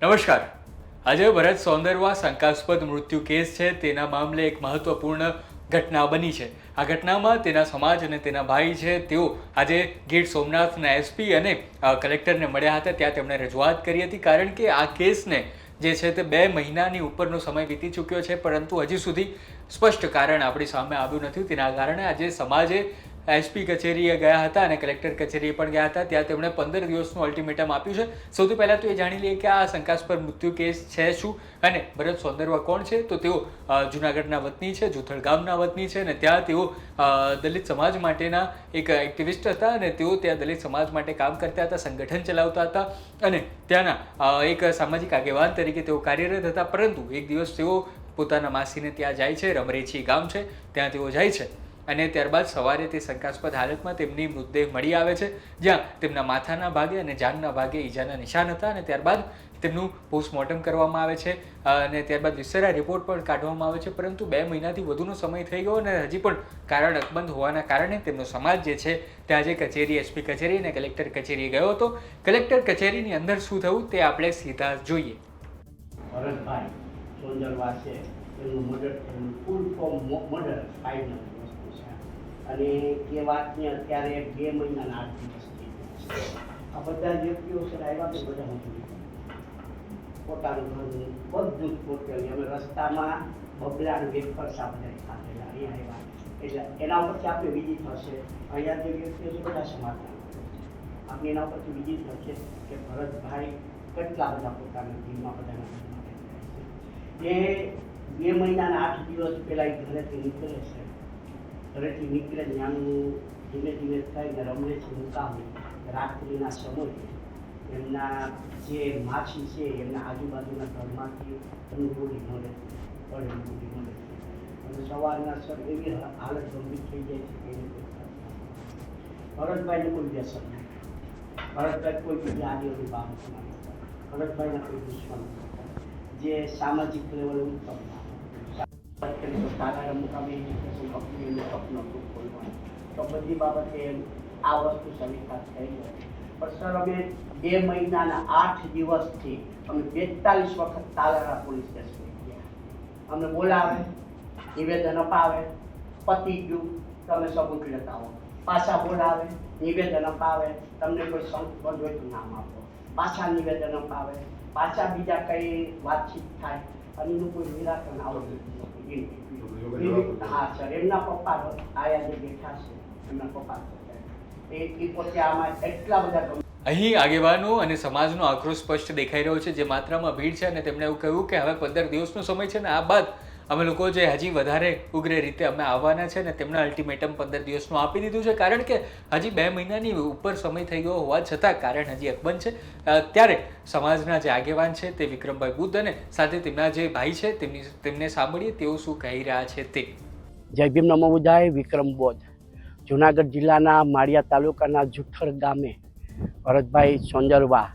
નમસ્કાર. આજે ભરત સોંદરવા શંકાસ્પદ મૃત્યુ કેસ છે તેના મામલે એક મહત્વપૂર્ણ ઘટના બની છે. આ ઘટનામાં તેના સમાજ અને તેના ભાઈ છે તેઓ આજે ગીર સોમનાથના એસપી અને કલેક્ટરને મળ્યા હતા. ત્યાં તેમણે રજૂઆત કરી હતી કારણ કે આ કેસને જે છે તે 2 મહિનાની ઉપરનો સમય વીતી ચૂક્યો છે, પરંતુ હજી સુધી સ્પષ્ટ કારણ આપણી સામે આવ્યું નથી. તેના કારણે આજે સમાજે એસપી કચેરીએ ગયા હતા અને કલેક્ટર કચેરીએ પણ ગયા હતા. ત્યાં તેમણે 15 દિવસનું અલ્ટિમેટમ આપ્યું છે. સૌથી પહેલાં તો એ જાણી લઈએ કે આ શંકાસ્પદ મૃત્યુ કેસ છે શું અને ભરત સોંદરવા કોણ છે. તો તેઓ જૂનાગઢના વતની છે, જુથળ ગામના વતની છે અને ત્યાં તેઓ દલિત સમાજ માટેના એક એક્ટિવિસ્ટ હતા અને તેઓ ત્યાં દલિત સમાજ માટે કામ કરતા હતા, સંગઠન ચલાવતા હતા અને ત્યાંના એક સામાજિક આગેવાન તરીકે તેઓ કાર્યરત હતા. પરંતુ એક દિવસ તેઓ પોતાના માસીને ત્યાં જાય છે, રમરેછી ગામ છે ત્યાં તેઓ જાય છે અને ત્યારબાદ સવારે તે શંકાસ્પદ હાલતમાં તેમની મૃતદેહ મળી આવે છે, જ્યાં તેમના માથાના ભાગે અને જાંઘના ભાગે ઈજાના નિશાન હતા અને ત્યારબાદ તેમનું પોસ્ટમોર્ટમ કરવામાં આવે છે અને ત્યારબાદ વિસેરા રિપોર્ટ પણ કાઢવામાં આવે છે. પરંતુ 2 મહિનાથી વધુનો સમય થઈ ગયો અને હજી પણ કારણ અકબંધ હોવાના કારણે તેમનો સમાજ જે છે તે આજે કચેરી, એસપી કચેરી અને કલેક્ટર કચેરીએ ગયો હતો. કલેક્ટર કચેરીની અંદર શું થયું તે આપણે સીધા જોઈએ. ભરતભાઈ સોંદરવા છે, એનું મર્ડર, એનું ફૂલ ફોર્મ મર્ડર ફાઇનલ વસ્તુ છે અને એ વાતને અત્યારે 2 મહિનાના 8 દિવસ થઈ ગયા છે. આ બધા વ્યક્તિઓ છે આવ્યા તો બધા મજૂરી પોતાનું ઘરનું બધું જ ટોટલી અમે રસ્તામાં બબલાનું વેફર સાબને ખાધેલા અહીંયા આવ્યા એટલે એના ઉપરથી આપણે વિધિ થશે. અહીંયા જે વ્યક્તિઓ છે બધા સમાધાન આપણે એના ઉપરથી વિધિ થશે કે ભરતભાઈ કેટલા બધા પોતાના જીવમાં બધાના એ 2 મહિનાના 8 દિવસ પહેલાં એ ઘરેથી નીકળે છે. ઘરેથી નીકળે ત્યાંનું ધીમે ધીમે થઈને રમરેથી મુકામે રાત્રિના સમયે એમના જે માછી છે એમના આજુબાજુના ઘરમાંથી એમનું બોડી મળે, પડેલું બોડી મળે છે અને સવારના સર એવી હાલત ગંભીર થઈ જાય છે કે એને ભરતભાઈને કોઈ વ્યસન નહીં, ભરતભાઈ કોઈ બીજી આદિઓની બાબતમાં નથી, ભરતભાઈના કોઈ દુશ્મન નથી, જે સામાજિક લેવલે ઉત્તમ સારા મુકામે એજ્યુકેશન કંપની સપનો ખોલવાનું તો બધી બાબતે આ વસ્તુ સમીક્ષા થઈ ગઈ. પણ સર અમે 2 મહિનાના 8 દિવસથી અમે 42 વખત તાલાળા પોલીસ સ્ટેશન ગયા. અમને બોલાવે, નિવેદન અપાવે, પતી ગયું તમે સબૂત લેતા આવો, પાછા બોલાવે, નિવેદન અપાવે, તમને કોઈ સંબંધ હોય તો નામ આપો, પાછા નિવેદન અપાવે, પાછા બીજા કઈ વાતચીત થાય અને એનું કોઈ નિરાકરણ આવડતું નથી. હા સર, એમના પપ્પા આયા જે બેઠા છે એમના પપ્પા એ પોતે આમાં એટલા બધા અહીં આગેવાનો અને સમાજનો આક્રોશ સ્પષ્ટ દેખાઈ રહ્યો છે. જે માત્રામાં ભીડ છે અને તેમણે એવું કહ્યું કે હવે 15 દિવસનો સમય છે ને આ બાદ અમે લોકો જે હજી વધારે ઉગ્ર રીતે અમે આવવાના છે ને તેમના અલ્ટિમેટમ 15 દિવસનું આપી દીધું છે કારણ કે હજી 2 મહિનાની ઉપર સમય થઈ ગયો હોવા છતાં કારણ હજી અકબંધ છે. ત્યારે સમાજના જે આગેવાન છે તે વિક્રમભાઈ બુદ્ધ અને સાથે તેમના જે ભાઈ છે તેમને સાંભળીએ તેઓ શું કહી રહ્યા છે તે. જય ભીમ નમો બુદ્ધાય. વિક્રમ બુદ્ધ, જુનાગઢ જિલ્લાના માળિયા તાલુકાના જુઠ્ઠર ગામે ભરતભાઈ સોંદરવા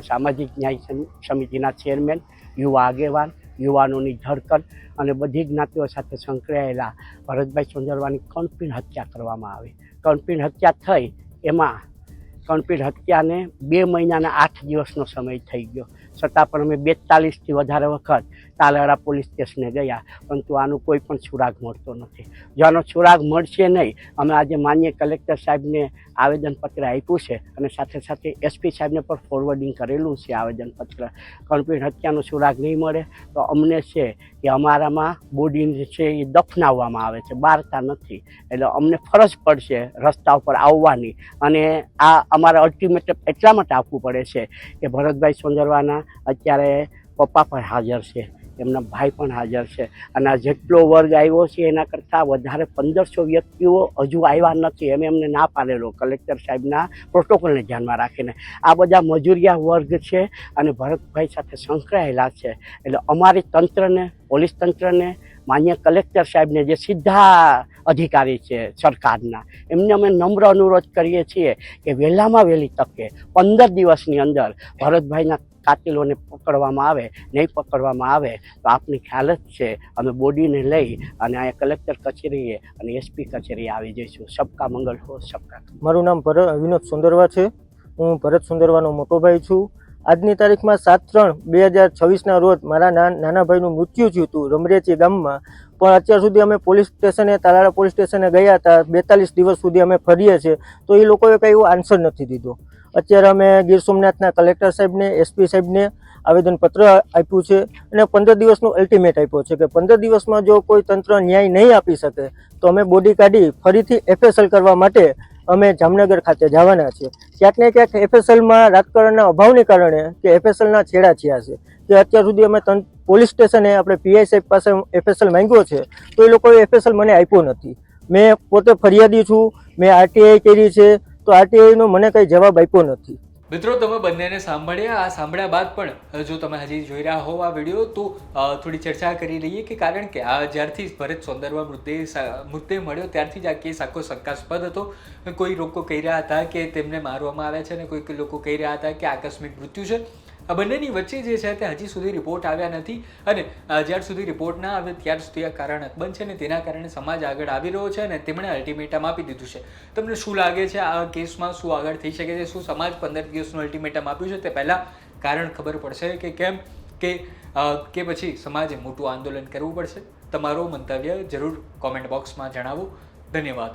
સામાજિક ન્યાય સમિતિના ચેરમેન, યુવા આગેવાન, યુવાનોની ધડકન અને બધી જ્ઞાતિઓ સાથે સંકળાયેલા ભરતભાઈ સોંદરવાની કણપીણ હત્યા કરવામાં આવી. કણપીણ હત્યા થઈ એમાં કણપીણ હત્યાને 2 મહિનાના 8 દિવસનો સમય થઈ ગયો છતાં પણ અમે 42થી વધારે વખત તાલાળા પોલીસ સ્ટેશને ગયા, પરંતુ આનું કોઈ પણ સુરાગ મળતો નથી. જો આનો સુરાગ મળશે નહીં, અમે આજે માન્ય કલેક્ટર સાહેબને આવેદનપત્ર આપ્યું છે અને સાથે સાથે એસપી સાહેબને પણ ફોરવર્ડિંગ કરેલું છે આવેદનપત્ર. કણપીણ હત્યાનો સુરાગ નહીં મળે તો અમને છે કે અમારામાં બોડી છે એ દફનાવવામાં આવે છે, બારતા નથી. એટલે અમને ફરજ પડશે રસ્તા ઉપર આવવાની અને આ અમારા અલ્ટિમેટમ એટલા માટે આપવું પડે છે કે ભરતભાઈ સોંદરવાના અત્યારે પપ્પા પણ હાજર છે, એમના ભાઈ પણ હાજર છે અને આ જેટલો વર્ગ આવ્યો છે એના કરતાં વધારે 1500 વ્યક્તિઓ હજુ આવ્યા નથી. એમને ના પાડેલો કલેક્ટર સાહેબના પ્રોટોકોલને ધ્યાનમાં રાખીને. આ બધા મજૂરિયા વર્ગ છે અને ભરતભાઈ સાથે સંકળાયેલા છે. એટલે અમારી તંત્રને, પોલીસ તંત્રને, માન્ય કલેક્ટર સાહેબને જે સીધા અધિકારી છે સરકારના, એમને અમે નમ્ર અનુરોધ કરીએ છીએ કે વહેલામાં વહેલી તકે 15 દિવસની અંદર ભરતભાઈના કાતિલોને પકડવામાં આવે. નહીં પકડવામાં આવે તો આપની ખ્યાલ જ છે અમે બોડીને લઈ અને અહીંયા કલેક્ટર કચેરીએ અને એસપી કચેરીએ આવી જઈશું. સબકા મંગલ હો સબકા. મારું નામ વિનોદ સોંદરવા છે. હું ભરત સોંદરવાનો મોટો ભાઈ છું આજની તારીખમાં 7/3/2026ના રોજ મારા નાના ભાઈનું મૃત્યુ થયું હતું રમરેચી ગામમાં. પણ અત્યાર સુધી અમે પોલીસ સ્ટેશને તાલાળા પોલીસ સ્ટેશને ગયા હતા. 42 દિવસ સુધી અમે ફરીએ છીએ તો એ લોકોએ કંઈ એવો આન્સર નથી દીધો. અત્યારે અમે ગીર સોમનાથના કલેક્ટર સાહેબને, એસપી સાહેબને આવેદનપત્ર આપ્યું છે અને 15 દિવસનો અલ્ટિમેટ આપ્યો છે કે 15 દિવસમાં જો કોઈ તંત્ર ન્યાય નહીં આપી શકે તો અમે બોડી કાઢી ફરીથી FSL કરવા માટે અમે જામનગર ખાતે જવાના છીએ. ક્યાંક ને ક્યાંક FSLમાં રાજકારણના અભાવને કારણે કે FSLના છેડા થયા છે કે અત્યાર સુધી અમે પોલીસ સ્ટેશને આપણે PI સાહેબ પાસે FSL માંગ્યો છે તો એ લોકોએ FSL મને આપ્યો નથી. મેં પોતે ફરિયાદી છું, મેં RTI કરી છે તો RTIનો મને કંઈ જવાબ આપ્યો નથી. મિત્રો, તમે બંનેને સાંભળ્યા. આ સાંભળ્યા બાદ પણ જો તમે હજી જોઈ રહ્યા હો આ વિડીયો તો થોડી ચર્ચા કરી લઈએ કે કારણ કે આ જ્યારથી ભરત સોંદરવા મૃતદેહ મળ્યો ત્યારથી જ આ કેસ આખો શંકાસ્પદ હતો. કોઈ લોકો કહી રહ્યા હતા કે તેમને મારવામાં આવ્યા છે અને કોઈ લોકો કહી રહ્યા હતા કે આકસ્મિક મૃત્યુ છે. આ બંનેની વચ્ચે જે છે તે હજી સુધી રિપોર્ટ આવ્યા નથી અને જ્યાર સુધી રિપોર્ટ ના આવે ત્યાર સુધી આ કારણ અકબંધ છે ને તેના કારણે સમાજ આગળ આવી રહ્યો છે અને તેમણે અલ્ટિમેટમ આપી દીધું છે. તમને શું લાગે છે આ કેસમાં શું આગળ થઈ શકે છે? શું સમાજ 15 દિવસનું અલ્ટિમેટમ આપ્યું છે તે પહેલાં કારણ ખબર પડશે કે કેમ કે પછી સમાજે મોટું આંદોલન કરવું પડશે? તમારો મંતવ્ય જરૂર કોમેન્ટ બોક્સમાં જણાવો. ધન્યવાદ.